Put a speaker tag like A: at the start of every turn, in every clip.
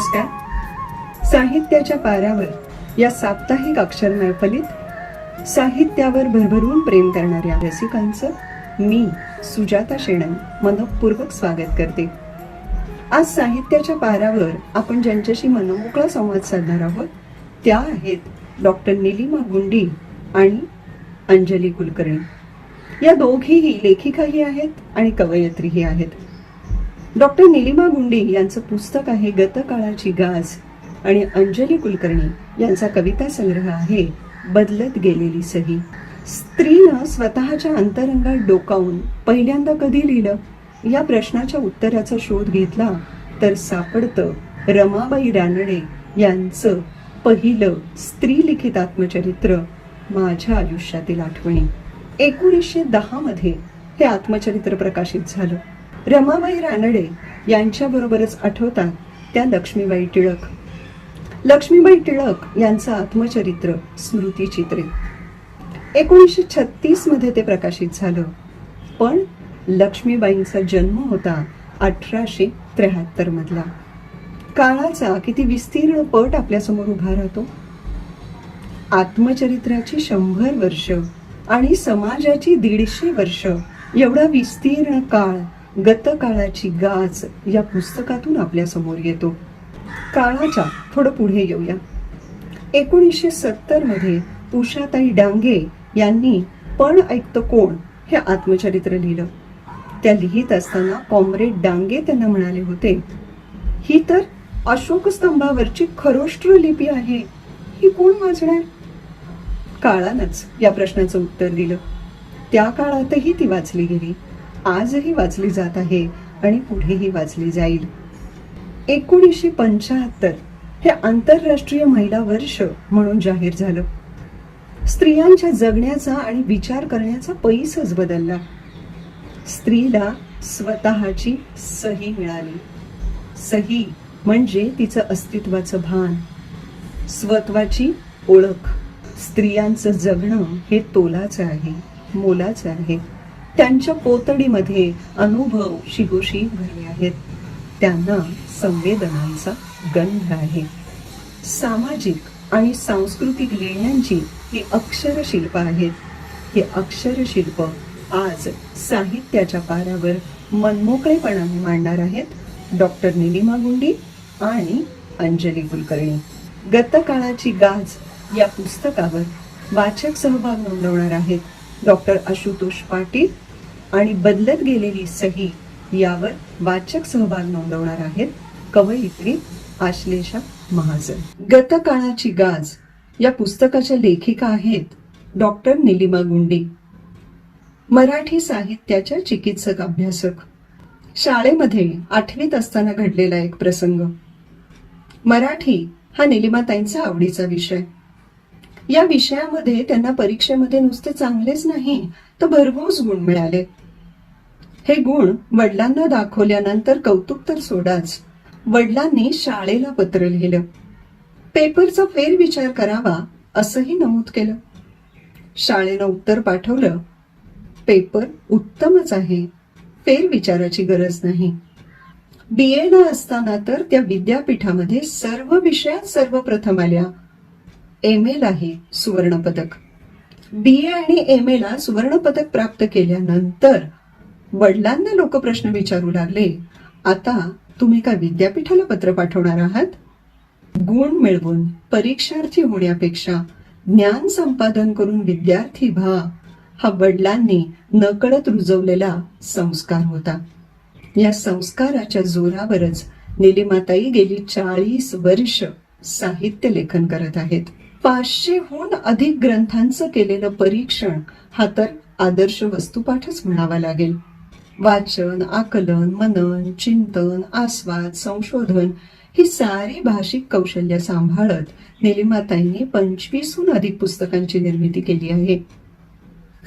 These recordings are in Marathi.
A: नमस्कार. साहित्याच्या पारावर या साप्ताहिक अक्षर मैफलीत साहित्यावर भरभरून प्रेम करणाऱ्या रसिकांचं मी सुजाता शेणन मनपूर्वक स्वागत करते. आज साहित्याच्या पारावर आपण ज्यांच्याशी मनमोकळा संवाद साधणार आहोत त्या आहेत डॉक्टर निलिमा गुंडी आणि अंजली कुलकर्णी. या दोघीही लेखिकाही आहेत आणि कवयित्रीही आहेत. डॉक्टर निलिमा गुंडी यांचं पुस्तक आहे गतकाळाची गाज आणि अंजली कुलकर्णी यांचा कविता संग्रह आहे बदलत गेलेली सही. स्त्रीनं स्वतःच्या अंतरंगात डोकावून पहिल्यांदा कधी लिहिलं या प्रश्नाच्या उत्तराचा शोध घेतला तर सापडतं रमाबाई रानडे यांचं पहिलं स्त्रीलिखित आत्मचरित्र माझ्या आयुष्यातील आठवणी. 1910 मध्ये हे आत्मचरित्र प्रकाशित झालं. रमाबाई रानडे यांच्या बरोबरच आठवतात त्या लक्ष्मीबाई टिळक. लक्ष्मीबाई टिळक यांचं आत्मचरित्र स्मृतिचित्रे 1936 मध्ये ते प्रकाशित झालं. पण लक्ष्मीबाईंचा जन्म होता 1873 मधला. काळाचा किती विस्तीर्ण पट आपल्यासमोर उभा राहतो. आत्मचरित्राची 100 वर्ष आणि समाजाची 150 वर्ष एवढा विस्तीर्ण काळ गतकाळाची गाज या पुस्तकातून आपल्या समोर येतो. काळाच्या थोडं पुढे येऊया. 1970 मध्ये उषाताई डांगे यांनी पण ऐकतं कोण हे आत्मचरित्र लिहिलं. त्या लिहित असताना कॉम्रेड डांगे त्यांना म्हणाले होते, ही तर अशोक स्तंभावरची खरोष्ट्र लिपी आहे, ही कोण वाचणार? काळानंच या प्रश्नाचं उत्तर दिलं. त्या काळातही ती वाचली गेली, आजही वाचली जात आहे आणि पुढेही वाचली जाईल. 1975 हे आंतरराष्ट्रीय महिला वर्ष म्हणून जाहीर झालं. स्त्रियांच्या जगण्याचा आणि विचार करण्याचा पैसच बदलला. स्त्रीला स्वतःची सही मिळाली. सही म्हणजे तिचं अस्तित्वाचं भान, स्वत्वाची ओळख. स्त्रियांचं जगणं हे तोलाचं आहे, मोलाचं आहे. त्यांच्या पोतडीमध्ये अनुभव शिगोशी भरले आहेत. त्यांना संवेदनांचा गंध आहे. सामाजिक आणि सांस्कृतिक लेण्यांची ही अक्षरशिल्प आहेत. हे अक्षरशिल्प आज साहित्याच्या पारावर मनमोकळेपणाने मांडणार आहेत डॉक्टर निलिमा गुंडी आणि अंजली कुलकर्णी. गतकाळाची गाज या पुस्तकावर वाचक सहभाग नोंदवणार आहेत डॉक्टर आशुतोष पाटील आणि बदलत गेलेली सही यावर वाचक सहभाग नोंदवणार आहेत कवयित्री आश्लेषा महाजन. गतकाळाची गाज या पुस्तकाच्या लेखिका आहेत डॉक्टर निलिमा गुंडी. मराठी साहित्याच्या चिकित्सक अभ्यासक. शाळेमध्ये 8वीत असताना घडलेला एक प्रसंग. मराठी हा निलिमाताईंचा आवडीचा विषय. या विषयामध्ये त्यांना परीक्षेमध्ये नुसते चांगलेच नाही तर भरघोस गुण मिळाले. हे गुण वडिलांना दाखवल्यानंतर कौतुक तर सोडाच, वडिलांनी शाळेला पत्र लिहिलं. पेपरचा फेरविचार करावा असंही नमूद केलं. शाळेनं उत्तर पाठवलं, पेपर उत्तमच आहे, फेरविचाराची गरज नाही. BA ला असताना तर त्या विद्यापीठामध्ये सर्व विषयात सर्वप्रथम आल्या. MA लाही सुवर्णपदक. BA आणि MA ला सुवर्णपदक प्राप्त केल्यानंतर वडिलांना लोक प्रश्न विचारू लागले, आता तुम्ही काय विद्यापीठाला पत्र पाठवणार आहात? गुण मिळवून परीक्षार्थी होण्यापेक्षा ज्ञान संपादन करून विद्यार्थी व्हा, हा वडिलांनी नकळत रुजवलेला संस्कार होता. या संस्काराच्या जोरावरच निलिमाताई गेली 40 वर्ष साहित्य लेखन करत आहेत. 500हून अधिक ग्रंथांचं केलेलं परीक्षण हा तर आदर्श वस्तुपाठच म्हणावा लागेल. वाचन, आकलन, मनन, चिंतन, आस्वाद, संशोधन ही सारी भाषिक कौशल्य सांभाळत निलिमाताईंनी 25हून अधिक पुस्तकांची निर्मिती केली आहे.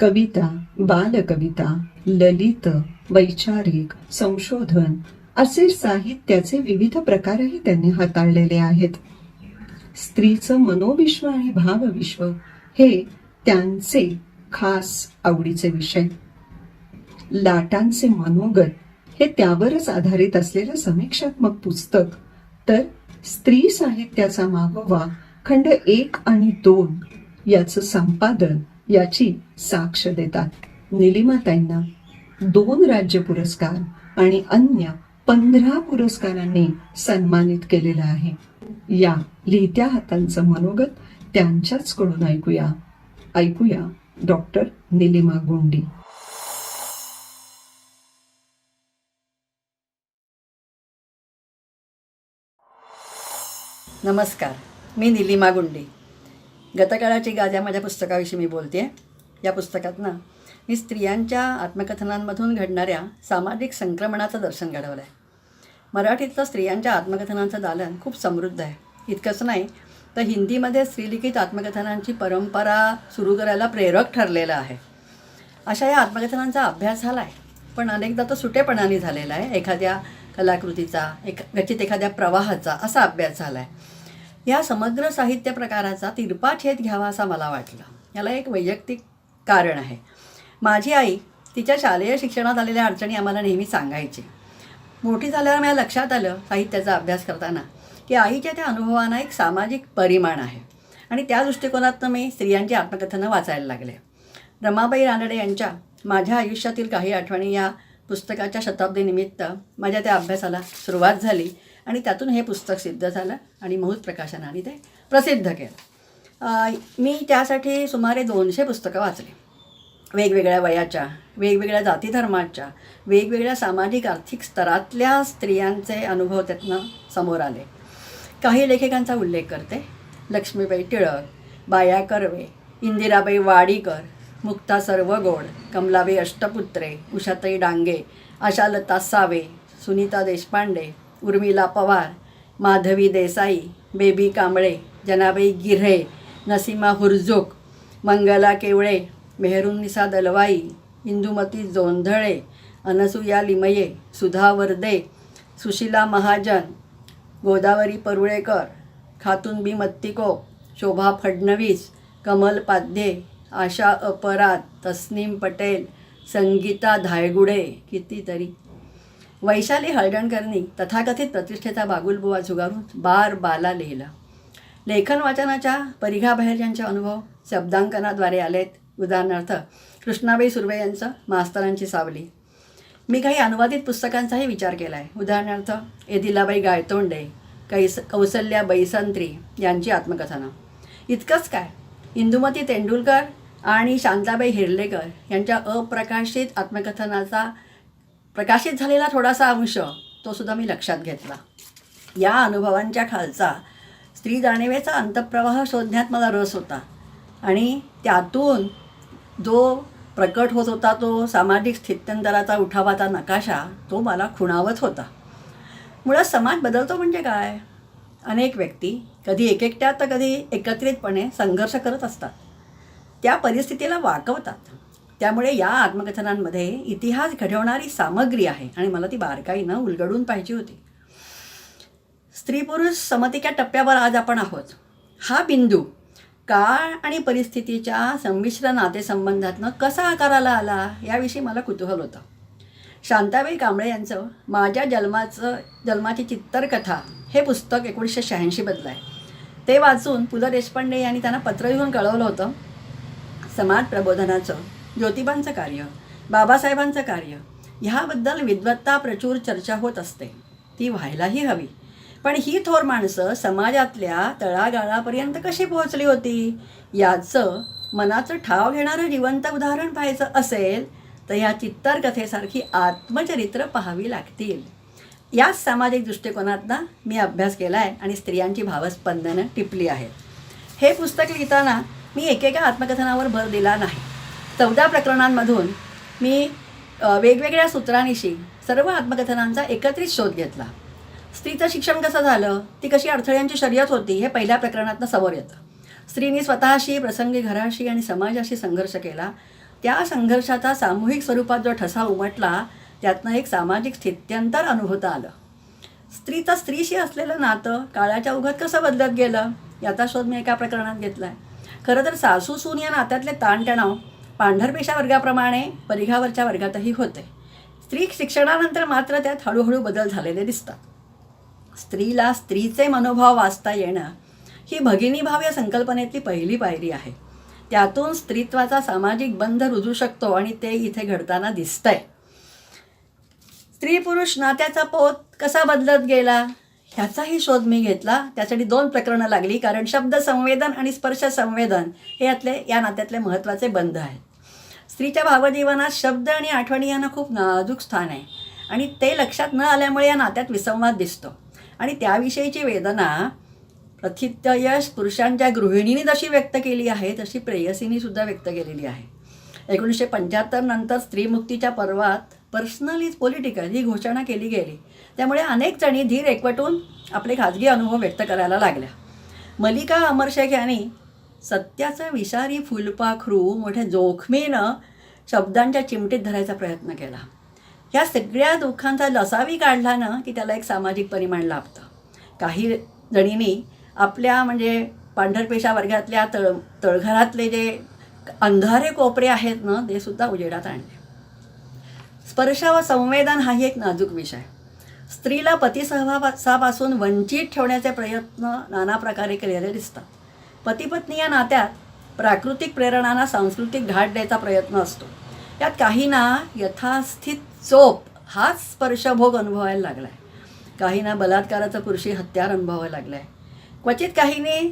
A: कविता, बालकविता, ललित, वैचारिक, संशोधन असे साहित्याचे विविध प्रकारही त्यांनी हाताळलेले आहेत. स्त्रीचं मनोविश्व आणि भावविश्व हे त्यांचे खास आवडीचे विषय. लाटांचे मनोगत हे त्यावरच आधारित असलेलं समीक्षात्मक पुस्तक तर स्त्री साहित्याचा मागोवा खंड 1 आणि 2 याचं संपादन याची साक्ष देतात. निलिमाताईंना 2 राज्य पुरस्कार आणि अन्य 15 पुरस्कारांनी सन्मानित केलेलं आहे. या लिहित्या हातांचं मनोगत त्यांच्याचकडून ऐकूया डॉक्टर निलिमा गुंडी.
B: नमस्कार, मी निलिमा गुंडी. गतकाळाची गाद्या माझ्या पुस्तकाविषयी मी बोलते आहे. या पुस्तकातनं मी स्त्रियांच्या आत्मकथनांमधून घडणाऱ्या सामाजिक संक्रमणाचं दर्शन घडवलं आहे. मराठीतलं स्त्रियांच्या आत्मकथनांचं दालन खूप समृद्ध आहे. इतकंच नाही तर हिंदीमध्ये स्त्रीलिखित आत्मकथनांची परंपरा सुरू करायला प्रेरक ठरलेलं आहे. अशा या आत्मकथनांचा अभ्यास झाला आहे, पण अनेकदा तो सुटेपणाने झालेला आहे. एखाद्या कलाकृतीचा, रचित एखाद्या प्रवाहाचा असा अभ्यास झाला आहे. या समग्र साहित्य प्रकाराचा तिरपा छेद घ्यावा असं मला वाटलं. याला एक वैयक्तिक कारण आहे. माझी आई तिच्या शालेय शिक्षणात आलेल्या अडचणी आम्हाला नेहमी सांगायची. मोठी झाल्यावर मला लक्षात आलं साहित्याचा अभ्यास करताना की आईच्या त्या अनुभवांना एक सामाजिक परिमाण आहे आणि त्या दृष्टिकोनातनं मी स्त्रियांची आत्मकथनं वाचायला लागले. रमाबाई रानडे यांच्या माझ्या आयुष्यातील काही आठवणी या पुस्तकाच्या शताब्दीनिमित्त माझ्या त्या अभ्यासाला सुरुवात झाली आणि त्यातून हे पुस्तक सिद्ध झालं आणि महूत प्रकाशनाने ते प्रसिद्ध केलं. मी त्यासाठी सुमारे 200 पुस्तकं वाचली. वेगवेगळ्या वयाच्या, वेगवेगळ्या जातीधर्माच्या, वेगवेगळ्या सामाजिक आर्थिक स्तरातल्या स्त्रियांचे अनुभव त्यातनं समोर आले. काही लेखकांचा उल्लेख करते. लक्ष्मीबाई टिळक, बाया कर्वे, इंदिराबाई वाडीकर, मुक्ता सर्वगोड, कमलाबाई अष्टपुत्रे, उषाताई डांगे, आशालता सावे, सुनीता देशपांडे, उर्मिला पवार, माधवी देसाई, बेबी कांबळे, जनाबाई गिऱ्हे, नसीमा हुरजूक, मंगला केवळे, मेहरुन्निसा दलवाई, इंदुमती जोंधळे, अनसुया लिमये, सुधा वर्दे, सुशीला महाजन, गोदावरी परुळेकर, खातूनबी मत्तिकोप, शोभा फडणवीस, कमल पाध्ये, आशा अपराध, तस्नीम पटेल, संगीता धायगुडे, कितीतरी. वैशाली हळदणकरनी तथाकथित प्रतिष्ठेचा बागुलबुवा झुगारून बार बाला लिहिला. लेखन वाचनाच्या परिघाबाहेर ज्यांचे अनुभव शब्दांकनाद्वारे आलेत, उदाहरणार्थ कृष्णाबाई सुर्वे यांचं मास्तरांची सावली. मी काही अनुवादित पुस्तकांचाही विचार केला आहे. उदाहरणार्थ एदिलाबाई गायतोंडे, कौसल्या बैसंत्री यांची आत्मकथनं. इतकंच काय, इंदुमती तेंडुलकर आणि शांताबाई हिरलेकर यांच्या अप्रकाशित आत्मकथनाचा प्रकाशित झालेला थोडासा अंश तो सुद्धा मी लक्षात घेतला. या अनुभवांच्या खालचा स्त्री जाणीवेचा अंतःप्रवाह शोधण्यात मला रस होता आणि त्यातून जो प्रकट होत होता तो सामाजिक स्थित्यंतराचा उठावाचा नकाशा तो मला खुणावत होता. मुळात समाज बदलतो म्हणजे काय? अनेक व्यक्ती कधी एकट्यात तर कधी एकत्रितपणे संघर्ष करत असतात, त्या परिस्थितीला वाकवतात. त्यामुळे या आत्मकथनांमध्ये इतिहास घडवणारी सामग्री आहे आणि मला ती बारकाईनं उलगडून पाहिजे होती. स्त्री पुरुष समतेच्या टप्प्यावर आज आपण आहोत. हा बिंदू काळ आणि परिस्थितीच्या संमिश्र नातेसंबंधातनं कसा आकाराला आला याविषयी मला कुतूहल होतं. शांताबाई कांबळे यांचं माझ्या जन्माची चित्तरकथा हे पुस्तक 1986 मधलं आहे. ते वाचून पु ल देशपांडे यांनी त्यांना पत्र लिहून कळवलं होतं समाज प्रबोधनाचं, ज्योतिबांचं कार्य, बाबासाहेबांचं कार्य ह्याबद्दल विद्वत्ता प्रचूर चर्चा होत असते, ती व्हायलाही हवी. पण ही थोर माणसं समाजातल्या तळागाळापर्यंत कशी पोहोचली होती याचं मनाचं ठाव घेणारं जिवंत उदाहरण पाहायचं असेल तर ह्या चित्तरकथेसारखी आत्मचरित्र पाहावी लागतील. याच सामाजिक दृष्टिकोनातनं मी अभ्यास केला आहे आणि स्त्रियांची भावस्पंदनं टिपली आहेत. हे पुस्तक लिहिताना मी एकेका आत्मकथनावर भर दिला नाही. 14 प्रकरणांमधून मी वेगवेगळ्या सूत्रांनिशी सर्व आत्मकथनांचा एकत्रित शोध घेतला. स्त्रीचं शिक्षण कसं झालं, ती कशी अडथळ्यांची शर्यत होती हे पहिल्या प्रकरणातनं समोर येतं. स्त्रीने स्वतःशी, प्रसंगी घराशी आणि समाजाशी संघर्ष केला. त्या संघर्षाचा सामूहिक स्वरूपात जो ठसा उमटला त्यातनं एक सामाजिक स्थित्यंतर अनुभवता आलं. स्त्रीचं स्त्रीशी असलेलं नातं काळाच्या ओघात कसं बदलत गेलं याचा शोध मी एका प्रकरणात घेतला आहे. खरं तर सासू सून या नात्यातले ताणतणाव पांढरपेशा वर्गाप्रमाणे परिघावरच्या वर्गातही होते. स्त्री शिक्षणानंतर मात्र त्यात हळूहळू बदल झालेले दिसतात. स्त्रीला स्त्रीचे मनोभाव वाचता येणं ही भगिनीभाव या संकल्पनेतली पहिली पायरी आहे. त्यातून स्त्रीत्वाचा सामाजिक बंध रुजू शकतो आणि ते इथे घडताना दिसतंय. स्त्री पुरुष नात्याचा पोत कसा बदलत गेला ह्याचाही शोध मी घेतला. त्यासाठी 2 प्रकरणं लागली, कारण शब्द संवेदन आणि स्पर्श संवेदन हे या नात्यातले महत्त्वाचे बंध आहेत. स्त्रीच्या भावजीवनात शब्द आणि आठवणी यांना खूप नाजूक स्थान आहे आणि ते लक्षात न आल्यामुळे या नात्यात विसंवाद दिसतो. आणि त्याविषयीची वेदना प्रथितयश पुरुषांच्या गृहिणींनी जशी व्यक्त केली आहे तशी प्रेयसींनीसुद्धा व्यक्त केलेली आहे. 1975 नंतर स्त्रीमुक्तीच्या पर्वात पर्सनल इज पॉलिटिकल ही घोषणा केली गेली. त्यामुळे अनेक जणी धीर एकवटून आपले खाजगी अनुभव व्यक्त करायला लागल्या. मल्लिका अमरशेख यांनी सत्याचं विषारी फुलपाखरू मोठ्या जोखमीनं शब्दांच्या चिमटीत धरायचा प्रयत्न केला. ह्या सगळ्या दुःखांचा लसावी काढला ना की त्याला एक सामाजिक परिमाण लाभतं. काही जणींनी आपल्या म्हणजे पांढरपेशा वर्गातल्या तळघरातले जे अंधारे कोपरे आहेत ना ते सुद्धा उजेडात आणले. स्पर्श व संवेदन हाही एक नाजूक विषय. स्त्रीला पतिसहवासापासून वंचित ठेवण्याचे प्रयत्न नाना प्रकारे केलेले दिसतात. पतिपत्नी या नात्यात प्राकृतिक प्रेरणांना सांस्कृतिक घाट द्यायचा प्रयत्न असतो. यात काहींना यथास्थित चोप हाच स्पर्शभोग अनुभवायला लागला आहे. काहींना बलात्काराचं पुरुषी हत्यार अनुभवायला लागलं आहे. क्वचित काहींनी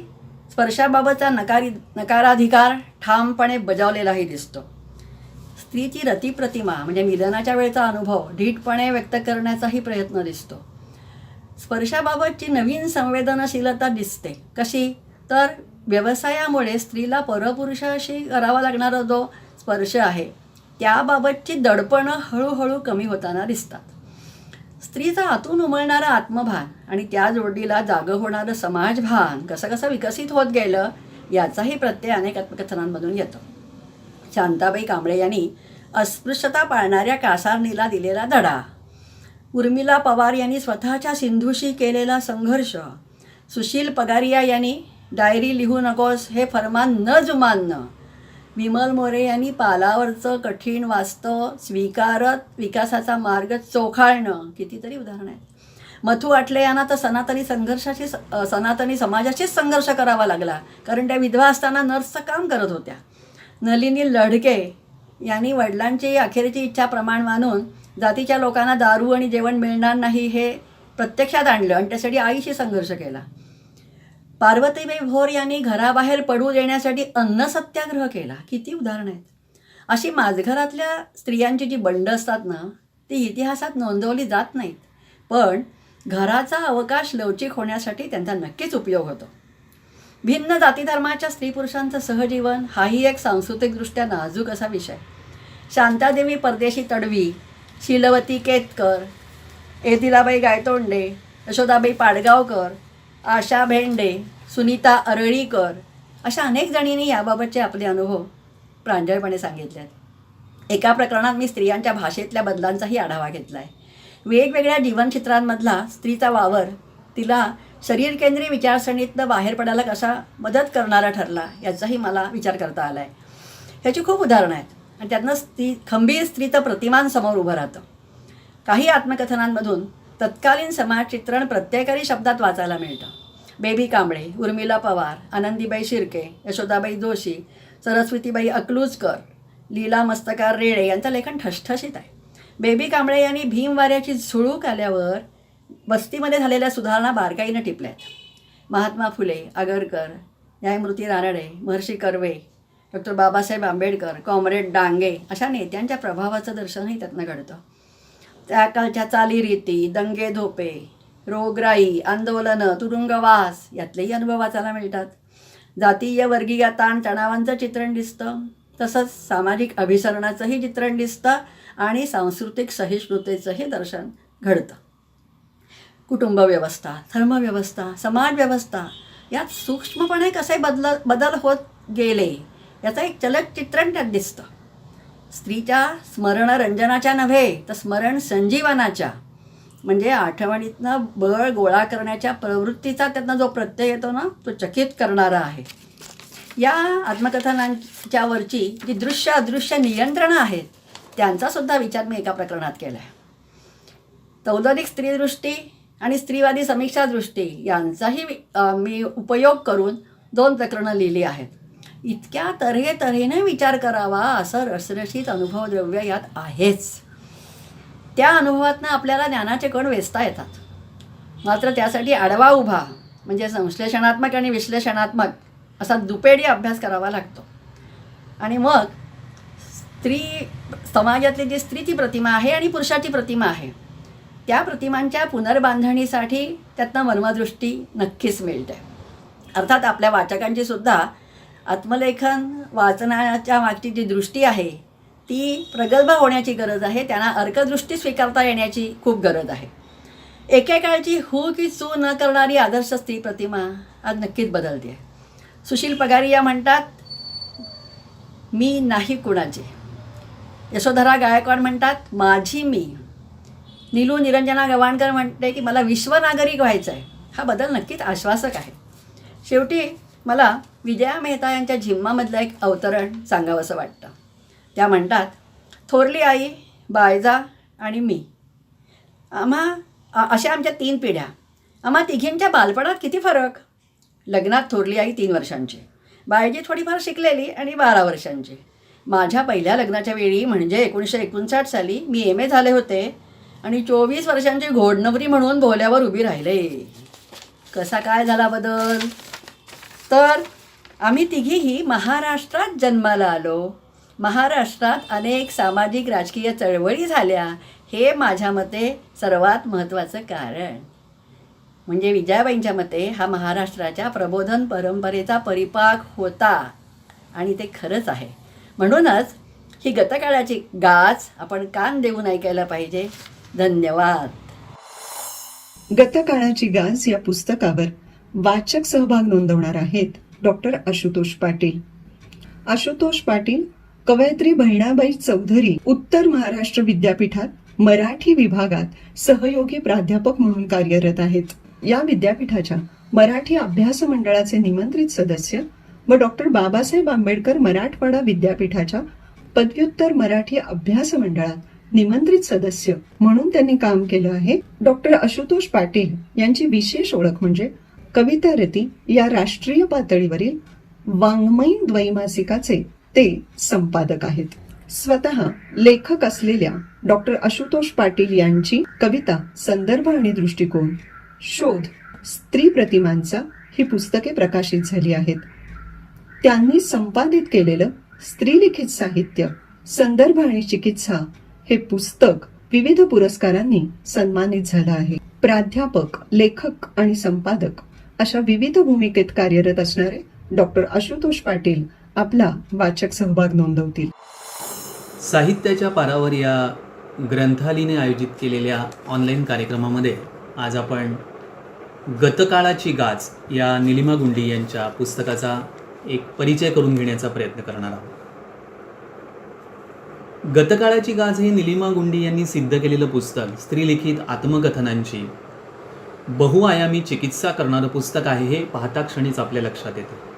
B: स्पर्शाबाबतचा नकाराधिकार ठामपणे बजावलेलाही दिसतो. स्त्रीची रतिप्रतिमा म्हणजे मिलनाच्या वेळचा अनुभव धीटपणे व्यक्त करण्याचाही प्रयत्न दिसतो. स्पर्शाबाबतची नवीन संवेदनशीलता दिसते. कशी तर व्यवसायामुळे स्त्रीला परपुरुषाशी करावा लागणारा जो स्पर्श आहे त्याबाबतची दडपणं हळूहळू कमी होताना दिसतात. स्त्रीचा आतून उमलणारा आत्मभान आणि त्या जोडीला जागं होणारं समाजभान कसं विकसित होत गेलं याचाही प्रत्यय अनेक आत्मकथनांमधून येतो. शांताबाई कांबळे यांनी अस्पृश्यता पाळणाऱ्या कासारणीला दिलेला धडा, उर्मिला पवार यांनी स्वतःच्या सिंधूशी केलेला संघर्ष, सुशील पगारिया यांनी डायरी लिहू नकोस हे फरमान न जुमानणं, विमल मोरे यांनी पालावरचं कठीण वास्तव स्वीकारत विकासाचा मार्ग चोखाळणं, कितीतरी उदाहरणं आहेत. मथू आटले यांना तर सनातनी समाजाशीच संघर्ष करावा लागला, कारण त्या विधवा असताना नर्सचं काम करत होत्या. नलिनी लढके यांनी वडिलांची अखेरची इच्छा प्रमाण मानून जातीच्या लोकांना दारू आणि जेवण मिळणार नाही हे प्रत्यक्षात आणलं आणि त्यासाठी आईशी संघर्ष केला. पार्वतीबाई भोर यांनी घराबाहेर पडू देण्यासाठी अन्न सत्याग्रह केला. किती उदाहरणं आहेत. अशी माझघरातल्या स्त्रियांची जी बंड असतात ना ती इतिहासात नोंदवली जात नाहीत, पण घराचा अवकाश लवचिक होण्यासाठी त्यांचा नक्कीच उपयोग होतो. भिन्न जातीधर्माच्या स्त्री पुरुषांचं सहजीवन हाही एक सांस्कृतिकदृष्ट्या नाजूक असा विषय. शांतादेवी परदेशी तडवी, शीलवती केतकर, एदिलाबाई गायतोंडे, यशोदाबाई पाडगावकर, आशा भेंडे, सुनीता अरळीकर अशा अनेक जणींनी याबाबतचे आपले अनुभव प्रांजळपणे सांगितले आहेत. एका प्रकरणात मी स्त्रियांच्या भाषेतल्या बदलांचाही आढावा घेतला आहे. वेगवेगळ्या जीवनचित्रांमधला स्त्रीचा वावर तिला शरीरकेंद्री विचारसरणीतनं बाहेर पडायला कसा मदत करणारा ठरला याचाही मला विचार करता आला आहे. ह्याची खूप उदाहरणं आहेत आणि त्यातनं खंबीर स्त्रीचं प्रतिमान समोर उभं राहतं. काही आत्मकथनांमधून तत्कालीन समाजचित्रण प्रत्येकारी शब्दात वाचायला मिळतं. बेबी कांबळे, उर्मिला पवार, आनंदीबाई शिर्के, यशोदाबाई जोशी, सरस्वतीबाई अकलूजकर, लीला मस्तकार रेळे यांचं लेखन ठसठशीत आहे. बेबी कांबळे यांनी भीमवाऱ्याची झुळूक आल्यावर वस्तीमध्ये झालेल्या सुधारणा बारकाईनं टिपल्या आहेत. महात्मा फुले, आगरकर, न्यायमूर्ती रानडे, महर्षी कर्वे, डॉक्टर बाबासाहेब आंबेडकर, कॉम्रेड डांगे अशा नेत्यांच्या प्रभावाचं दर्शनही त्यातनं घडतं. त्या काळच्या चालीरीती, दंगे धोपे, रोगराई, आंदोलनं, तुरुंगवास यातलेही अनुभव वाचायला मिळतात. जातीय वर्गीय ताण तणावांचं चित्रण दिसतं, तसंच सामाजिक अभिसरणाचंही चित्रण दिसतं आणि सांस्कृतिक सहिष्णुतेचंही दर्शन घडतं. कुटुंब व्यवस्था, धर्मव्यवस्था, समाजव्यवस्था यात सूक्ष्मपणे कसे बदल होत गेले याचं एक चलत चित्रण त्यात दिसतं. स्त्रीच्या स्मरणरंजनाच्या नव्हे तर स्मरण संजीवनाच्या म्हणजे आठवणीतनं बळ गोळा करण्याच्या प्रवृत्तीचा त्यातनं जो प्रत्यय येतो ना तो चकित करणारा आहे. या आत्मकथनांच्या वरची जी दृश्य अदृश्य नियंत्रणं आहेत त्यांचासुद्धा विचार मी एका प्रकरणात केला आहे. तौलनिक स्त्रीदृष्टी आणि स्त्रीवादी समीक्षा दृष्टी यांचाही मी उपयोग करून 2 प्रकरणं लिहिली आहेत. इतक्या तऱ्हेने विचार करावा असं रसरशीत अनुभवद्रव्य यात आहेच. त्या अनुभवातनं आपल्याला ज्ञानाचे कण वेचता येतात. मात्र त्यासाठी आडवा उभा म्हणजे संश्लेषणात्मक आणि विश्लेषणात्मक असा दुपेडी अभ्यास करावा लागतो. आणि मग स्त्री समाजातली जी स्त्रीची प्रतिमा आहे आणि पुरुषाची प्रतिमा आहे त्या प्रतिमांच्या पुनर्बांधणीसाठी त्यातनं मर्मदृष्टी नक्कीच मिळते. अर्थात आपल्या वाचकांची सुद्धा आत्मलेखन वाचनाच्या मागची जी दृष्टी आहे ती प्रगल्भ होण्याची गरज आहे. त्यांना अर्कदृष्टी स्वीकारता येण्याची खूप गरज आहे. एकेकाळची हू की चू न करणारी आदर्श स्त्री प्रतिमा आज नक्कीच बदलते आहे. सुशील पगारिया म्हणतात, मी नाही कुणाची. यशोधरा गायकवाड म्हणतात, माझी मी. नीलू निरंजना गवाणकर म्हणते की मला विश्वनागरिक व्हायचं आहे. हा बदल नक्कीच आश्वासक आहे. शेवटी मला विजया मेहता यांच्या झिम्मामधलं एक अवतरण सांगावंसं वाटतं. त्या म्हणतात, थोरली आई, बायजा आणि मी, अशा आमच्या 3 पिढ्या. आम्हा तिघींच्या बालपणात किती फरक. लग्नात थोरली आई 3 वर्षांची, बायजी थोडीफार शिकलेली आणि 12 वर्षांची. माझ्या पहिल्या लग्नाच्या वेळी म्हणजे 1959 साली मी MA झाले होते आणि 24 वर्षांची घोडनवरी म्हणून बोल्यावर उभी राहिले. कसा काय झाला बदल? तर आम्ही तिघीही महाराष्ट्रात जन्माला आलो. महाराष्ट्रात अनेक सामाजिक राजकीय चळवळी झाल्या. हे माझ्या मते सर्वात महत्त्वाचं कारण. म्हणजे विजयाबाईंच्या मते हा महाराष्ट्राच्या प्रबोधन परंपरेचा परिपाक होता आणि ते खरंच आहे. म्हणूनच ही गतकाळाची गाज आपण कान देऊन ऐकायला पाहिजे. धन्यवाद.
A: गतकाळाची गाज या पुस्तकावर वाचक सहभाग नोंदवणार आहेत डॉक्टर आशुतोष पाटील. आशुतोष पाटील कवयित्री बहिणाबाई चौधरी उत्तर महाराष्ट्र विद्यापीठात मराठी विभागात सहयोगी प्राध्यापक म्हणून कार्यरत आहेत. या विद्यापीठाच्या मराठी अभ्यास मंडळाचे निमंत्रित सदस्य व डॉक्टर बाबासाहेब आंबेडकर मराठवाडा विद्यापीठाच्या पदव्युत्तर मराठी अभ्यास मंडळात निमंत्रित सदस्य म्हणून त्यांनी काम केलं आहे. डॉक्टर आशुतोष पाटील यांची विशेष ओळख म्हणजे कवितारती या राष्ट्रीय पातळीवरील वाङ्मयीन द्वैमासिकाचे ते संपादक आहेत. स्वतः लेखक असलेल्या डॉक्टर आशुतोष पाटील यांची कविता, संदर्भ आणि दृष्टिकोन, शोध, स्त्री प्रतिमांचा ही पुस्तके प्रकाशित झाली आहेत. त्यांनी संपादित केलेलं स्त्रीलिखित साहित्य, संदर्भ आणि चिकित्सा हे पुस्तक विविध पुरस्कारांनी सन्मानित झालं आहे. प्राध्यापक, लेखक आणि संपादक अशा विविध भूमिकेत कार्यरत असणारे डॉक्टर आशुतोष पाटील आपला वाचक सहभाग नोंदवतील.
C: साहित्याच्या पारावर या ग्रंथालीने आयोजित केलेल्या ऑनलाईन कार्यक्रमामध्ये आज आपण गतकाळाची गाज या निलिमा गुंडी यांच्या पुस्तकाचा एक परिचय करून घेण्याचा प्रयत्न करणार आहोत. गतकाळाची गाज हे निलिमा गुंडी यांनी सिद्ध केलेलं पुस्तक स्त्रीलिखित आत्मकथनांची बहुआयामी चिकित्सा करणारं पुस्तक आहे हे पाहता क्षणीच आपल्या लक्षात येतं.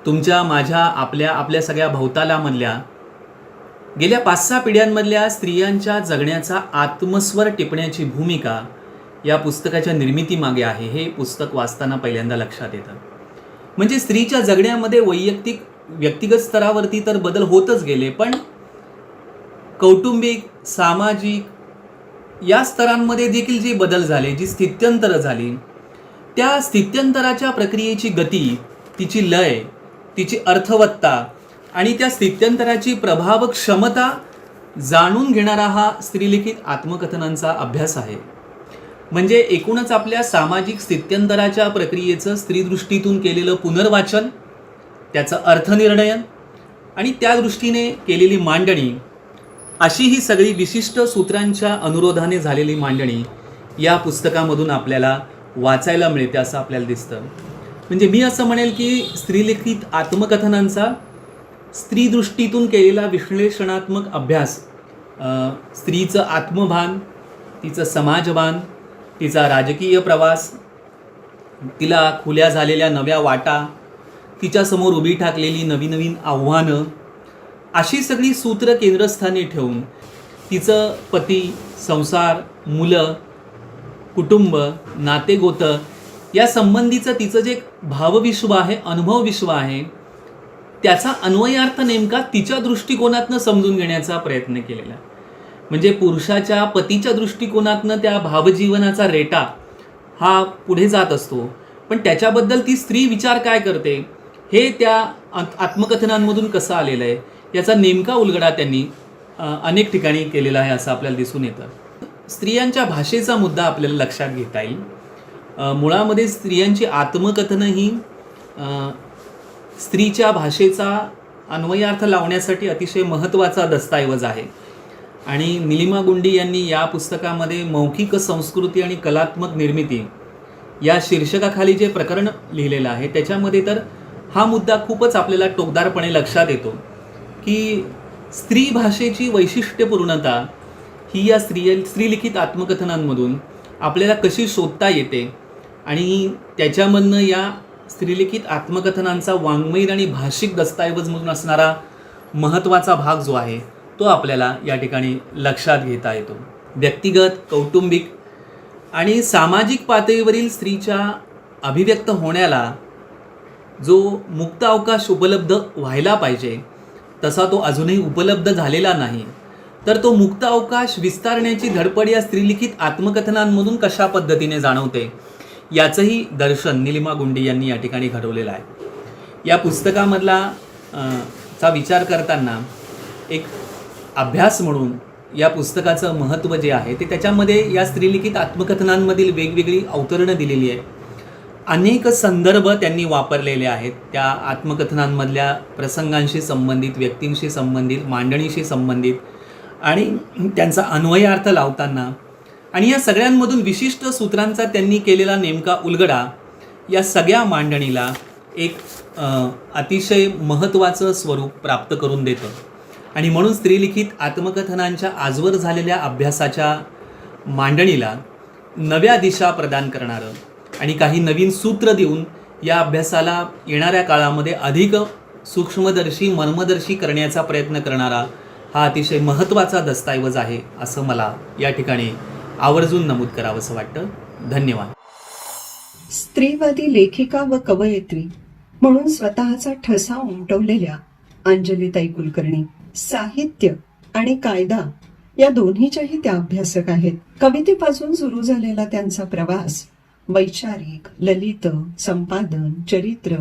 C: तुमच्या, माझ्या, आपल्या सगळ्या भोवतालामधल्या गेल्या 5-6 पिढ्यांमधल्या स्त्रियांच्या जगण्याचा आत्मस्वर टिपण्याची भूमिका या पुस्तकाच्या निर्मितीमागे आहे हे पुस्तक वाचताना पहिल्यांदा लक्षात येतं. म्हणजे स्त्रीच्या जगण्यामध्ये वैयक्तिक, व्यक्तिगत स्तरावरती तर बदल होतच गेले, पण कौटुंबिक, सामाजिक या स्तरांमध्ये देखील जे बदल झाले, जी स्थित्यंतरं झाली, त्या स्थित्यंतराच्या प्रक्रियेची गती, तिची लय, तिची अर्थवत्ता आणि त्या स्थित्यंतराची प्रभाव क्षमता जाणून घेणारा हा स्त्रीलिखित आत्मकथनांचा अभ्यास आहे. म्हणजे एकूणच आपल्या सामाजिक स्थित्यंतराच्या प्रक्रियेचं स्त्रीदृष्टीतून केलेलं पुनर्वाचन, त्याचं अर्थनिर्णयन आणि त्या दृष्टीने केलेली मांडणी, अशी ही सगळी विशिष्ट सूत्रांच्या अनुरोधाने झालेली मांडणी या पुस्तकामधून आपल्याला वाचायला मिळते असं आपल्याला दिसतं. म्हणजे मी असं म्हणेल की स्त्रीलिखित आत्मकथनांचा स्त्रीदृष्टीतून केलेला विश्लेषणात्मक अभ्यास, स्त्रीचं आत्मभान, तिचं समाजभान, तिचा राजकीय प्रवास, तिला खुल्या झालेल्या नव्या वाटा, तिच्यासमोर उभी ठाकलेली नवीन आव्हानं, अशी सगळी सूत्र केंद्रस्थानी ठेवून तिचं पती, संसार, मुलं कुटुंब, नातेगोतं या संबंधीचं तिचं जे भावविश्व आहे, अनुभवविश्व आहे, त्याचा अन्वयार्थ नेमका तिच्या दृष्टिकोनातनं समजून घेण्याचा प्रयत्न केलेला आहे. म्हणजे पुरुषाच्या पतीच्या दृष्टिकोनातनं त्या भावजीवनाचा रेटा हा पुढे जात असतो, पण त्याच्याबद्दल ती स्त्री विचार काय करते हे त्या आत्मकथनांमधून कसं आलेलं आहे याचा नेमका उलगडा त्यांनी अनेक ठिकाणी केलेला आहे असं आपल्याला दिसून येतं. स्त्रियांच्या भाषेचा मुद्दा आपल्याला लक्षात घेता येईल. मुळामध्ये स्त्रियांची आत्मकथनं ही स्त्रीच्या भाषेचा अन्वयार्थ लावण्यासाठी अतिशय महत्त्वाचा दस्तऐवज आहे. आणि निलिमा गुंडी यांनी या पुस्तकामध्ये मौखिक संस्कृती आणि कलात्मक निर्मिती या शीर्षकाखाली जे प्रकरण लिहिलेलं आहे त्याच्यामध्ये तर हा मुद्दा खूपच आपल्याला टोकदारपणे लक्षात येतो की स्त्री भाषेची वैशिष्ट्यपूर्णता ही या स्त्रीलिखित आत्मकथनांमधून आपल्याला कशी शोधता येते आणि त्याच्यामधनं या स्त्रीलिखित आत्मकथनांचा वाङ्मयीन आणि भाषिक दस्तऐवज म्हणून असणारा महत्त्वाचा भाग जो आहे तो आपल्याला या ठिकाणी लक्षात घेता येतो. व्यक्तिगत, कौटुंबिक आणि सामाजिक पातळीवरील स्त्रीच्या अभिव्यक्त होण्याला जो मुक्त अवकाश उपलब्ध व्हायला पाहिजे तसा तो अजूनही उपलब्ध झालेला नाही. तर तो मुक्त अवकाश विस्तारण्याची धडपड या स्त्रीलिखित आत्मकथनांमधून कशा पद्धतीने जाणवते याचंही दर्शन निलिमा गुंडी यांनी या ठिकाणी घडवलेलं आहे. या पुस्तकामधला चा विचार करताना एक अभ्यास म्हणून या पुस्तकाचं महत्त्व जे आहे ते त्याच्यामध्ये या स्त्रीलिखित आत्मकथनांमधील वेगवेगळी अवतरणं दिलेली आहे. अनेक संदर्भ त्यांनी वापरलेले आहेत त्या आत्मकथनांमधल्या प्रसंगांशी संबंधित, व्यक्तींशी संबंधित, मांडणीशी संबंधित आणि त्यांचा अन्वयार्थ लावताना आणि या सगळ्यांमधून विशिष्ट सूत्रांचा त्यांनी केलेला नेमका उलगडा या सगळ्या मांडणीला एक अतिशय महत्त्वाचं स्वरूप प्राप्त करून देतं. आणि म्हणून स्त्रीलिखित आत्मकथनांच्या आजवर झालेल्या अभ्यासाच्या मांडणीला नव्या दिशा प्रदान करणारं आणि काही नवीन सूत्र देऊन या अभ्यासाला येणाऱ्या काळामध्ये अधिक सूक्ष्मदर्शी, मर्मदर्शी करण्याचा प्रयत्न करणारा हा अतिशय महत्त्वाचा दस्तऐवज आहे असं मला या ठिकाणी आवर्जून नमूद करावंसं वाटतं. धन्यवाद.
A: स्त्रीवादी लेखिका व कवयित्री म्हणून स्वतःचा ठसा उमटवलेल्या अंजलीताई कुलकर्णी साहित्य आणि कायदा या दोन्हीच्याही त्या अभ्यासक आहेत. कवितेपासून सुरू झालेला त्यांचा प्रवास वैचारिक, ललित, संपादन, चरित्र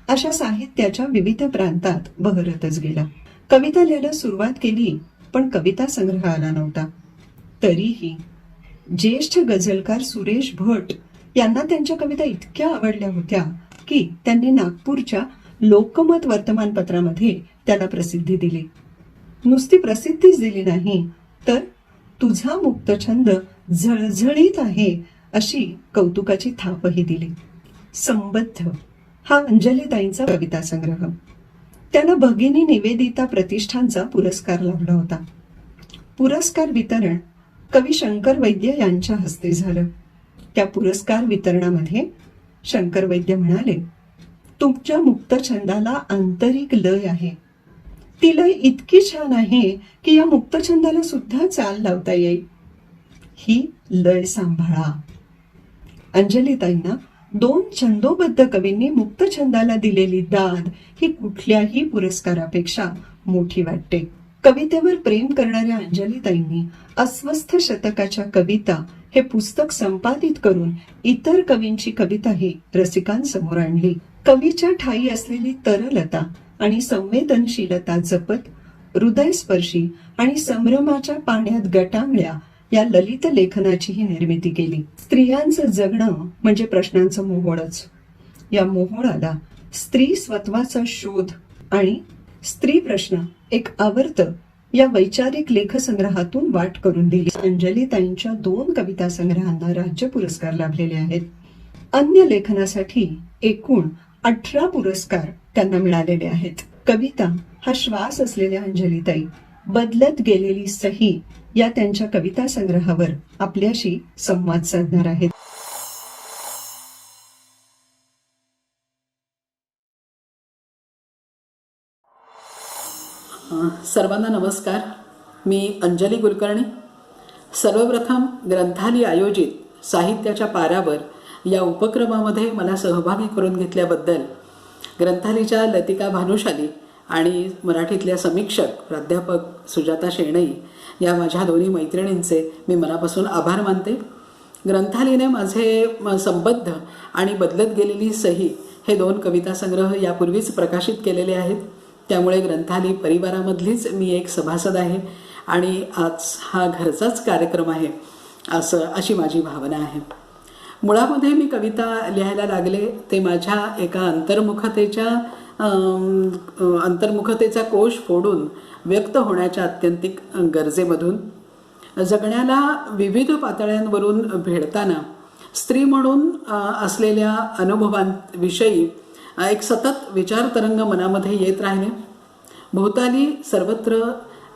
A: अशा साहित्याच्या विविध प्रांतात बहरतच गेला. कविता लिहायला सुरुवात केली पण कविता संग्रह आला नव्हता. तरीही ज्येष्ठ गझलकार सुरेश भट यांना त्यांच्या कविता इतक्या आवडल्या होत्या की त्यांनी नागपूरच्या लोकमत वर्तमानपत्रामध्ये त्याला प्रसिद्धी दिली. नुसती प्रसिद्धीच दिली नाही तर तुझा मुक्तछंद झळझळीत आहे अशी कौतुकाची थापही दिली. संबद्ध हा अंजलीताईंचा कविता संग्रह. त्याला भगिनी निवेदिता प्रतिष्ठानचा पुरस्कार लाभला होता. पुरस्कार वितरण कवी शंकर वैद्य यांच्या हस्ते झालं. त्या पुरस्कार वितरणामध्ये शंकर वैद्य म्हणाले, तुमच्या मुक्तछंदाला आंतरिक लय आहे. ती लय इतकी छान आहे की या मुक्तछंदाला सुद्धा चाल लावता येईल. ही लय सांभाळा. अंजलीताईंना 2 छंदोबद्ध कवींनी मुक्तछंदाला दिलेली दाद ही कुठल्याही पुरस्कारापेक्षा मोठी वाटते. कवितेवर प्रेम करणाऱ्या अंजलीताईंनी अस्वस्थ शतकाच्या कविता हे पुस्तक संपादित करून इतर कवींची कविताही रसिकांसमोर आणली. कवीच्या ठायी असलेली तरलता आणि संवेदनशीलता जपत हृदयस्पर्शी आणि संभ्रमाच्या पाण्यात गटांगळ्या या ललित लेखनाचीही निर्मिती केली. स्त्रियांचं जगणं म्हणजे प्रश्नांचं मोहोळच. या मोहोळाला स्त्री स्वत्वाचा शोध आणि स्त्री प्रश्न एक आवर्त या वैचारिक लेखसंग्रहातून वाट करून दिली. अंजलीताईंच्या 2 कविता संग्रहांना राज्य पुरस्कार लाभलेले आहेत. अन्य लेखनासाठी एकूण 18 पुरस्कार त्यांना मिळालेले आहेत. कविता हा श्वास असलेल्या अंजलीताई बदलत गेलेली सही या त्यांच्या कविता संग्रहावर आपल्याशी संवाद साधणार आहेत.
D: सर्वांना नमस्कार. मी अंजली कुलकर्णी. सर्वप्रथम ग्रंथालय आयोजित साहित्याच्या पारावर या उपक्रमामध्ये मला सहभागी करून घेतल्याबद्दल ग्रंथालयाच्या लतिका भानुशाली आणि मराठीतल्या समीक्षक प्राध्यापक सुजाता शेणई या माझ्या दोन्ही मैत्रिणींचे मी मनापासून आभार मानते. ग्रंथालयाने माझे संबद्ध आणि बदलत गेलेली सही हे 2 कविता संग्रह यापूर्वीच प्रकाशित केलेले आहेत. त्यामुळे ग्रंथालय परिवारामधलीच मी एक सभासद आहे आणि आज हा घरचाच कार्यक्रम आहे अशी माझी भावना आहे. मुळामध्ये मी कविता लिहायला लागले ते माझ्या एका अंतर्मुखतेचा कोश फोडून व्यक्त होण्याच्या आत्यंतिक गरजेमधून. जगण्याला विविध पातळ्यांवरून भेडताना स्त्री म्हणून असलेल्या अनुभवांविषयी एक सतत विचारतरंग मनामध्ये येत राहिले. भोवताली सर्वत्र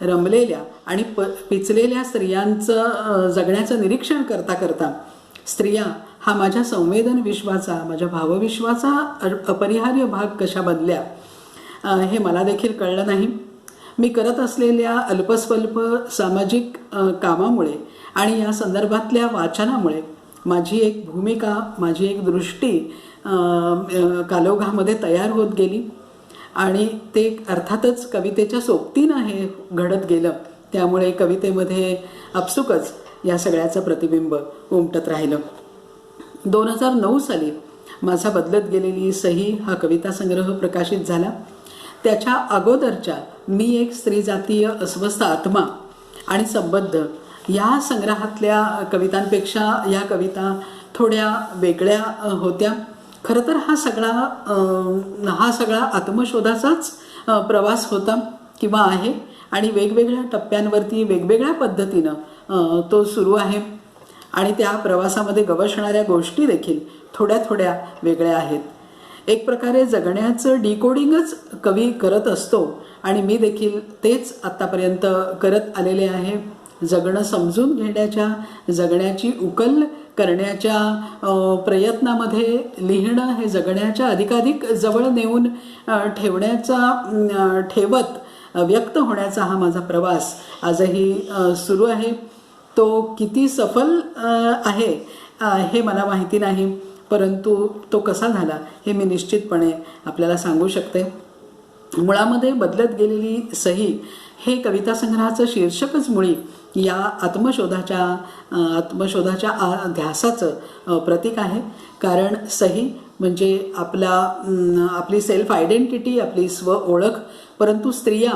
D: रमलेल्या आणि पिचलेल्या स्त्रियांचं जगण्याचं निरीक्षण करता करता स्त्रिया हा माझ्या संवेदन विश्वाचा, माझ्या भावविश्वाचा अपरिहार्य भाग कशा बनल्या हे मला देखील कळलं नाही. मी करत असलेल्या अल्पस्वल्प सामाजिक कामामुळे आणि या संदर्भातल्या वाचनामुळे माझी एक भूमिका, माझी एक दृष्टी कालौघामध्ये तयार होत गेली आणि ते अर्थातच कवितेच्या सोबतीनं हे घडत गेलं. त्यामुळे कवितेमध्ये आपसुकच या सगळ्याचं प्रतिबिंब उमटत राहिलं. 2009 साली माझा बदलत गेलेली सही हा कविता संग्रह प्रकाशित झाला. त्याच्या अगोदरच्या मी एक स्त्रीजातीय अस्वस्थ आत्मा आणि संबद्ध या संग्रहातल्या कवितांपेक्षा या कविता थोड्या वेगळ्या होत्या. खरं तर हा सगळा आत्मशोधाचाच प्रवास होता किंवा आहे आणि वेगवेगळ्या टप्प्यांवरती वेगवेगळ्या पद्धतीनं तो सुरू आहे आणि त्या प्रवासामध्ये गवसणाऱ्या गोष्टी देखील थोड्या थोड्या वेगळ्या आहेत. एक प्रकारे जगण्याचं डिकोडिंगच कवी करत असतो आणि मी देखील तेच आत्तापर्यंत करत आलेले आहे. जगणं समजून घेण्याच्या, जगण्याची उकल करण्याच्या प्रयत्नामध्ये लिहिणं हे जगण्याच्या अधिकाधिक जवळ नेऊन ठेवत व्यक्त होण्याचा हा माझा प्रवास आजही सुरू आहे. तो किती सफल आहे हे मला माहिती नाही, परंतु तो कसा झाला हे मी निश्चितपणे आपल्याला सांगू शकते. मुळामध्ये बदलत गेलेली सही हे कविता संग्रहाचं शीर्षकच मुळी या आत्मशोधाच्या ध्यासाचं प्रतीक आहे. कारण सही म्हणजे आपली सेल्फ आयडेंटिटी, आपली स्व ओळख. परंतु स्त्रिया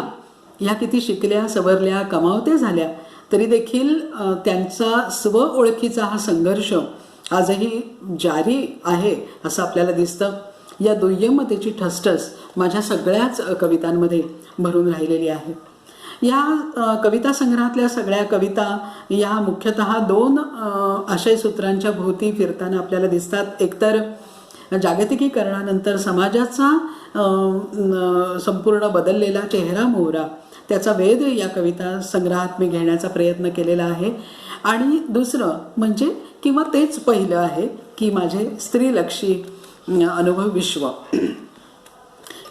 D: ह्या किती शिकल्या, सवरल्या, कमावत्या झाल्या तरी देखील त्यांचा स्व ओळखीचा हा संघर्ष आजही जारी आहे असं आपल्याला दिसतं. या दुय्यमतेची ठसठस माझ्या सगळ्याच कवितांमध्ये भरून राहिलेली आहे. या कविता संग्रहातल्या सगळ्या कविता या मुख्यतः 2 आशयसूत्रांच्या भोवती फिरताना आपल्याला दिसतात. एकतर जागतिकीकरणानंतर समाजाचा संपूर्ण बदललेला चेहरा मोहरा त्याचा वेध या कविता संग्रहात मी घेण्याचा प्रयत्न केलेला आहे. आणि दुसरं म्हणजे किंवा तेच पहिलं आहे की माझे स्त्रीलक्षी अनुभव विश्व.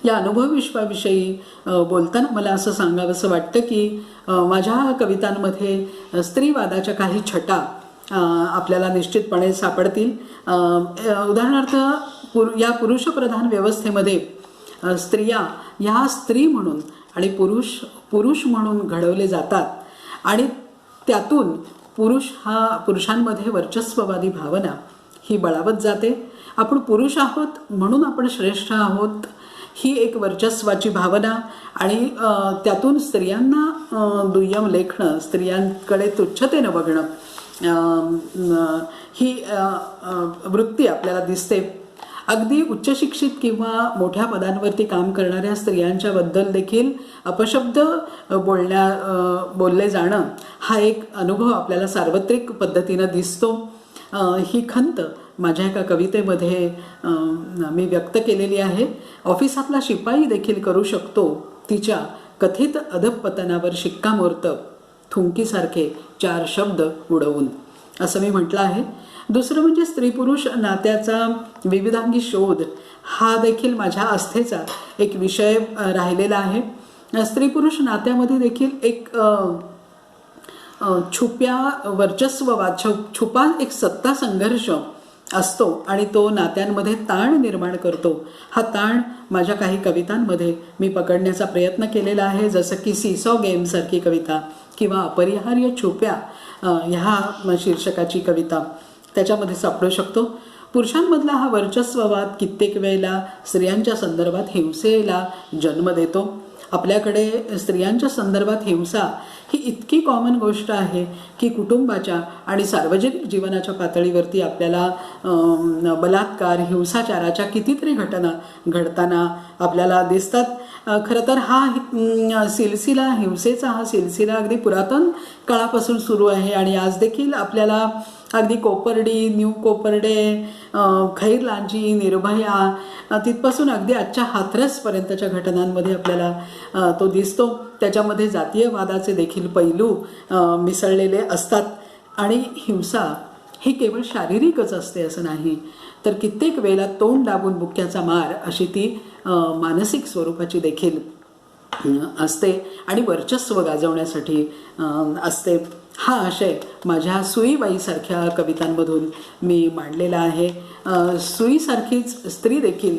D: या अनुभव विश्वाविषयी बोलताना मला असं सांगावंसं वाटतं की माझ्या कवितांमध्ये स्त्रीवादाच्या काही छटा आपल्याला निश्चितपणे सापडतील. उदाहरणार्थ या पुरुषप्रधान व्यवस्थेमध्ये स्त्रिया ह्या स्त्री म्हणून आणि पुरुष म्हणून घडवले जातात आणि त्यातून पुरुषांमध्ये वर्चस्ववादी भावना ही बळावत जाते. आपण पुरुष आहोत म्हणून आपण श्रेष्ठ आहोत ही एक वर्चस्वाची भावना आणि त्यातून स्त्रियांना दुय्यम लेखणं, स्त्रियांकडे तुच्छतेनं बघणं ही वृत्ती आपल्याला दिसते. अगदी उच्चशिक्षित किंवा मोठ्या पदांवरती काम करणाऱ्या स्त्रियांच्या बद्दल देखील अपशब्द बोलले जाणं हा एक अनुभव आपल्याला सार्वत्रिक पद्धतीनं दिसतो. ही खंत माझ्या एका कवितेमध्ये मी व्यक्त केलेली आहे. ऑफिसातला शिपाई देखील करू शकतो तिच्या कथित अधपतनावर शिक्कामोर्तब, थुंकीसारखे 4 शब्द उडवून, असं मी म्हटलं आहे. दुसरं म्हणजे स्त्री पुरुष नात्याचा विविधांगी शोध हा देखील माझ्या आस्थेचा एक विषय राहिलेला आहे. स्त्री पुरुष नात्यामध्ये देखील एक छुप्या वर्चस्ववाद, छुपा एक सत्ता संघर्ष असतो आणि तो नात्यांमध्ये ताण निर्माण करतो. हा ताण माझ्या काही कवितांमध्ये मी पकडण्याचा प्रयत्न केलेला आहे, जसं की सीसॉ गेमसारखी कविता किंवा अपरिहार्य छुप्या ह्या शीर्षकाची कविता त्याच्यामध्ये सापडू शकतो. पुरुषांमधला हा वर्चस्ववाद कित्येक वेळेला स्त्रियांच्या संदर्भात हिंसेला जन्म देतो. आपल्याकडे स्त्रियांच्या संदर्भात हिंसा ही इतकी कॉमन गोष्ट आहे की कुटुंबाच्या आणि सार्वजनिक जीवनाच्या पातळीवरती आपल्याला बलात्कार, हिंसाचाराच्या कितीतरी घटना घडताना आपल्याला दिसतात. खरं तर हा सिलसिला, हिंसेचा हा सिलसिला अगदी पुरातन काळापासून सुरू आहे आणि आज देखील आपल्याला अगदी कोपर्डी, न्यू कोपर्डे, खैर लांजी, निर्भया तिथपासून अगदी आजच्या हाथरसपर्यंतच्या घटनांमध्ये आपल्याला तो दिसतो. त्याच्यामध्ये जातीयवादाचे देखील पैलू मिसळलेले असतात आणि हिंसा ही केवळ शारीरिकच असते असं नाही, तर कित्येक वेळेला तोंड दाबून बुक्क्याचा मार अशी ती मानसिक स्वरूपाची देखील असते आणि वर्चस्व गाजवण्यासाठी असते. हा आशय माझ्या सुईबाईसारख्या कवितांमधून मी मांडलेला आहे. सुईसारखीच स्त्री देखील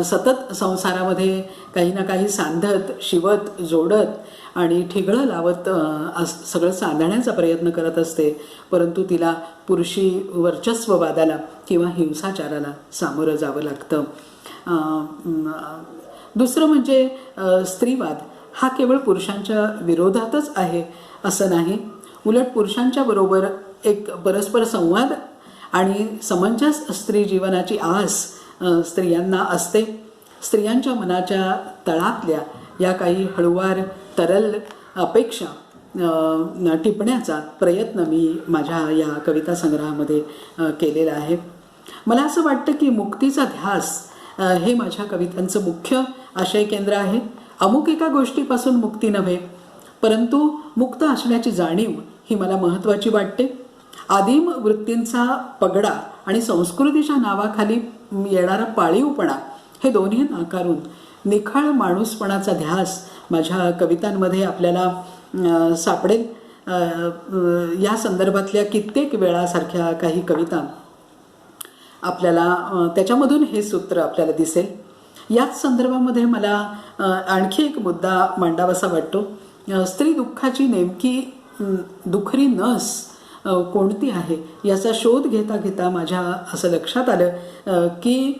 D: सतत संसारामध्ये काही ना काही सांधत, शिवत, जोडत आणि ठिगळं लावत सगळं सांधण्याचा प्रयत्न करत असते, परंतु तिला पुरुषी वर्चस्ववादाला किंवा हिंसाचाराला सामोरं जावं लागतं. दुसरं म्हणजे स्त्रीवाद हा केवळ पुरुषांच्या विरोधातच आहे असं नाही, उलट पुरुषांच्या बरोबर एक परस्पर संवाद आणि समंजस स्त्री जीवनाची आस स्त्रियांना असते. स्त्रियांच्या मनाच्या तळातल्या या काही हळुवार तरल अपेक्षा टिपण्याचा प्रयत्न मी माझ्या या कविता संग्रहामध्ये केलेला आहे. मला असं वाटतं की मुक्तीचा ध्यास हे माझ्या कवितांचं मुख्य आशय केंद्र आहे. अमुक एका गोष्टीपासून मुक्ती नव्हे, परंतु मुक्त असण्याची जाणीव ही मला महत्त्वाची वाटते. आदिम वृत्तींचा पगडा आणि संस्कृतीच्या नावाखाली येणारा पाळीवपणा हे दोन्ही नाकारून निखळ माणूसपणाचा ध्यास माझ्या कवितांमध्ये आपल्याला सापडेल. या संदर्भातल्या कित्येक वेळासारख्या काही कविता आपल्याला त्याच्यामधून हे सूत्र आपल्याला दिसेल. याच संदर्भामध्ये मला आणखी एक मुद्दा मांडावासा वाटतो. स्त्री दुःखाची नेमकी दुखरी नस कोणती आहे याचा शोध घेता घेता माझ्या असं लक्षात आलं की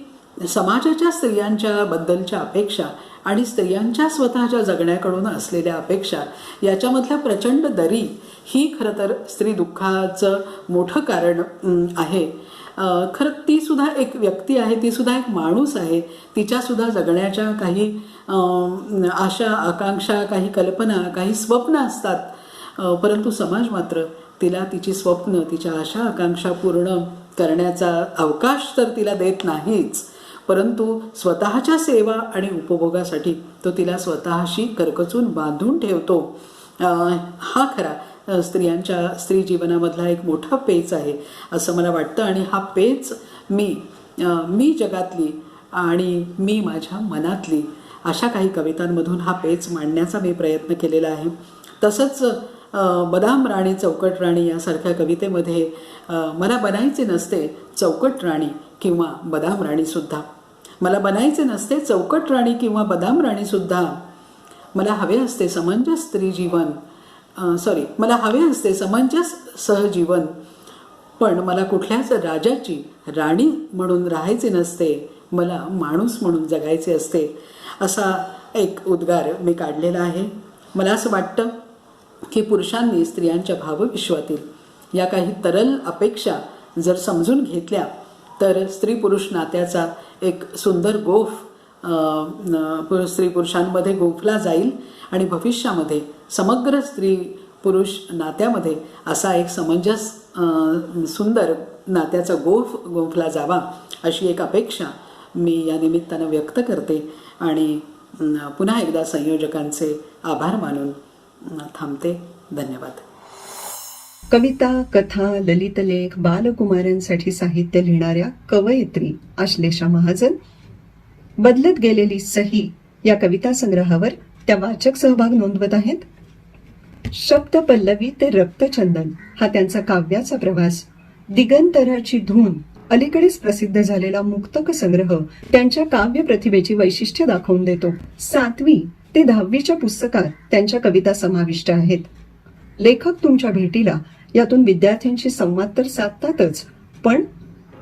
D: समाजाच्या स्त्रियांच्या बद्दलच्या अपेक्षा आणि स्त्रियांच्या स्वतःच्या जगण्याकडून असलेल्या अपेक्षा याच्यामधल्या प्रचंड दरी ही खरं तर स्त्री दुःखाचं मोठं कारण आहे. खरं ती सुद्धा एक व्यक्ती आहे, ती सुद्धा एक माणूस आहे, तिच्यासुद्धा जगण्याच्या काही आशा, आकांक्षा, काही कल्पना, काही स्वप्न असतात, परंतु समाज मात्र तिला तिची स्वप्न, तिच्या आशा आकांक्षा पूर्ण करण्याचा अवकाश तर तिला देत नाहीच, परंतु स्वतःच्या सेवा आणि उपभोगासाठी तो तिला स्वतःशी करकचून बांधून ठेवतो. हा खरा स्त्री जीवनामधला एक मोठा पेच आहे असं मला वाटतं आणि हा पेच मी जगातली आणि मी माझ्या मनातली अशा काही कवितांमधून हा पेच मांडण्याचा मी प्रयत्न केलेला आहे. तसंच बदाम राणी चौकट राणी यासारख्या कवितेमध्ये मला बनायचे नसते चौकट राणी किंवा बदाम राणीसुद्धा, मला बनायचे नसते चौकट राणी किंवा बदाम राणीसुद्धा, मला हवे असते समंजस स्त्री जीवन, मला हवे असते समंजस सहजीवन, पण मला कुठल्याच राजाची राणी म्हणून राहायचे नसते, मला माणूस म्हणून जगायचे असते. असा एक उद्गार मी काढलेला आहे. मला असं वाटतं की पुरुषांनी स्त्रियांच्या भावविश्वातील या काही तरल अपेक्षा जर समजून घेतल्या तर स्त्री पुरुष नात्याचा एक सुंदर गोफ स्त्री पुरुषांमध्ये गोफला जाईल आणि भविष्यामध्ये समग्र स्त्री पुरुष नात्यामध्ये असा एक समंजस सुंदर नात्याचा गोफला जावा अशी एक अपेक्षा मी या निमित्तानं व्यक्त करते आणि पुन्हा एकदा संयोजकांचे आभार मानून थांबते. धन्यवाद.
A: कविता, कथा, ललितलेख, बालकुमारांसाठी साहित्य लिहिणाऱ्या कवयित्री आश्लेषा महाजन. बदलत गेलेली सही या कविता संग्रहावर त्या वाचक सहभाग नोंदवत आहेत. शब्द पल्लवी ते रक्तचंदन हा त्यांचा काव्याचा प्रवास. दिगंतराची धून अलीकडेच प्रसिद्ध झालेला मुक्तक संग्रह त्यांच्या काव्य प्रतिभेची वैशिष्ट्य दाखवून देतो. 7वी ते 10वीच्या पुस्तकात त्यांच्या कविता समाविष्ट आहेत. लेखक तुमच्या भेटीला यातून विद्यार्थ्यांशी संवाद तर साधतातच, पण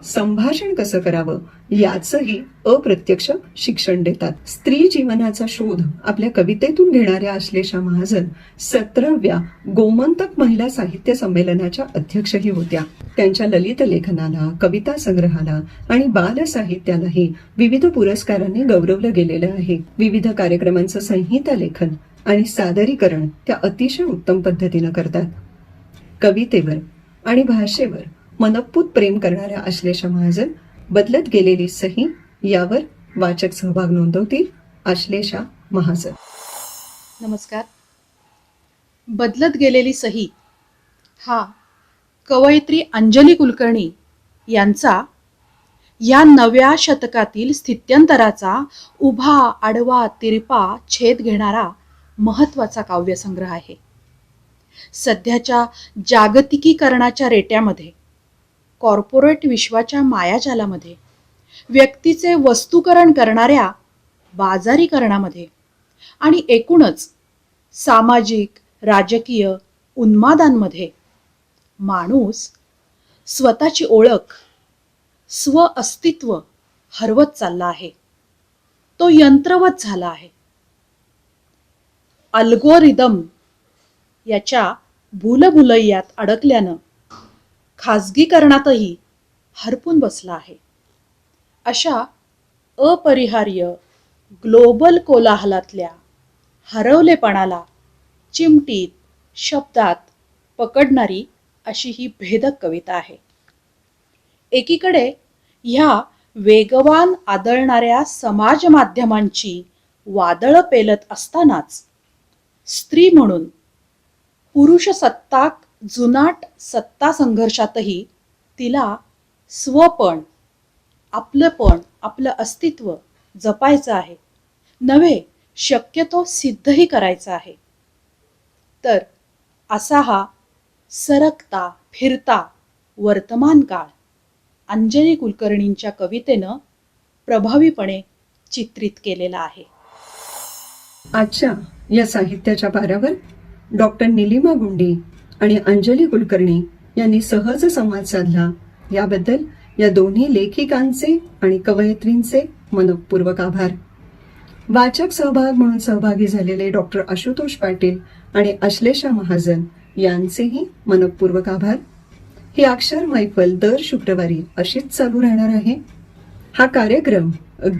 A: संभाषण कसं करावं याचंही अप्रत्यक्ष शिक्षण देतात. स्त्री जीवनाचा शोध आपल्या कवितेतून घेणाऱ्या आश्लेषा महाजन 17व्या गोमंतक महिला साहित्य संमेलनाच्या अध्यक्षही होत्या. त्यांच्या ललित लेखनाला, कविता संग्रहाला आणि बाल साहित्यालाही विविध पुरस्कारांनी गौरवलं गेलेलं आहे. विविध कार्यक्रमांचं संहिता लेखन आणि सादरीकरण त्या अतिशय उत्तम पद्धतीनं करतात. कवितेवर आणि भाषेवर मनपूत प्रेम करणाऱ्या आश्लेषा महाजन बदलत गेलेली सही यावर वाचक सहभाग नोंदवतील. आश्लेषा महाजन.
E: नमस्कार. बदलत गेलेली सही हा कवयित्री अंजली कुलकर्णी यांचा या नव्या शतकातील स्थित्यंतराचा उभा, आडवा, तिरपा छेद घेणारा महत्वाचा काव्यसंग्रह आहे. सध्याच्या जागतिकीकरणाच्या रेट्यामध्ये, कॉर्पोरेट विश्वाच्या मायाजालामध्ये, व्यक्तीचे वस्तूकरण करणाऱ्या बाजारीकरणामध्ये आणि एकूणच सामाजिक राजकीय उन्मादांमध्ये माणूस स्वतःची ओळख, स्व अस्तित्व हरवत चालला आहे. तो यंत्रवत झाला आहे. अल्गोरिदम याच्या भूलभुलैयात अडकल्यानं खाजगीकरणातही हरपून बसला आहे. अशा अपरिहार्य ग्लोबल कोलाहलातल्या हरवलेपणाला चिमटीत, शब्दात पकडणारी अशी ही भेदक कविता आहे. एकीकडे ह्या वेगवान आदळणाऱ्या समाज माध्यमांची वादळं पेलत असतानाच स्त्री म्हणून पुरुषसत्ताक जुनाट सत्ता संघर्षातही तिला स्वपण, आपलंपण, आपलं अस्तित्व जपायचं आहे, नव्हे शक्यतो सिद्धही करायचं आहे. तर असा हा सरकता फिरता वर्तमान काळ अंजली कुलकर्णींच्या कवितेनं प्रभावीपणे चित्रित केलेला आहे.
A: आजच्या या साहित्याच्या पारावर डॉक्टर निलिमा गुंडी आणि अंजली कुलकर्णी यांनी सहज संवाद साधला. याबद्दल या दोन्ही लेखिकांचे आणि कवयित्रींचे मनपूर्वक आभार. वाचक सहभाग म्हणून सहभागी झालेले डॉक्टर आशुतोष पाटील आणि आश्लेषा महाजन यांचेही मनपूर्वक आभार. ही अक्षर मैफल दर शुक्रवारी अशीच चालू राहणार आहे. हा कार्यक्रम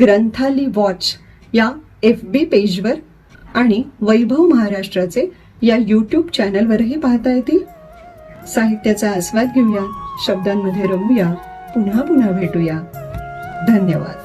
A: ग्रंथाली वॉच या FB पेजवर आणि वैभव महाराष्ट्राचे या YouTube चॅनलवरही पाहता येतील. साहित्याचा आस्वाद घेऊया, शब्दांमध्ये रमूया, पुन्हा पुन्हा भेटूया. धन्यवाद.